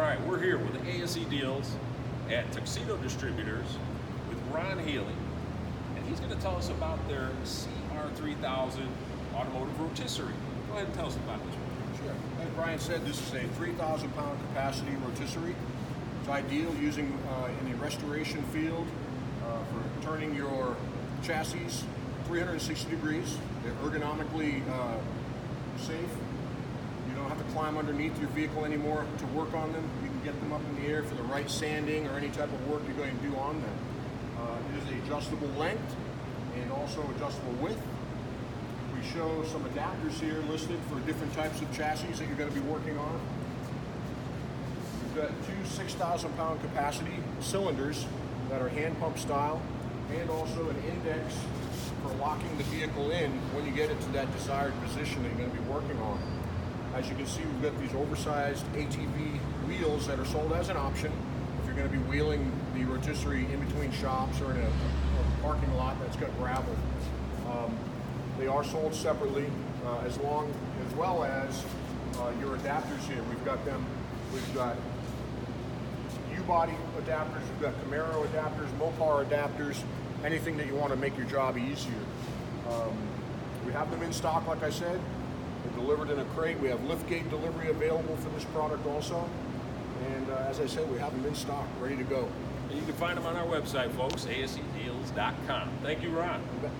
right, we're here with ASE Deals at Tuxedo Distributors with Ron Healy, and he's going to tell us about their CR3000 Automotive Rotisserie. Go ahead and tell us about this one. Sure. As Brian said, this is a 3,000 pound capacity rotisserie. It's ideal using in the restoration field for turning your chassis 360 degrees. They're ergonomically safe. You don't have to climb underneath your vehicle anymore to work on them. You can get them up in the air for the right sanding or any type of work you're going to do on them. It is adjustable length and also adjustable width. We show some adapters here listed for different types of chassis that you're going to be working on. We've got two 6,000 pound capacity cylinders that are hand pump style, and also an index for locking the vehicle in when you get it to that desired position that you're going to be working on. As you can see, we've got these oversized ATV wheels that are sold as an option if you're going to be wheeling the rotisserie in between shops or in a parking lot that's got gravel. They are sold separately, as well as your adapters here. We've got them. We've got U-body adapters. We've got Camaro adapters, Mopar adapters. Anything that you want to make your job easier. We have them in stock, like I said. They're delivered in a crate. We have liftgate delivery available for this product also. And as I said, we have them in stock, ready to go. And you can find them on our website, folks, asedeals.com. Thank you, Ron. You bet.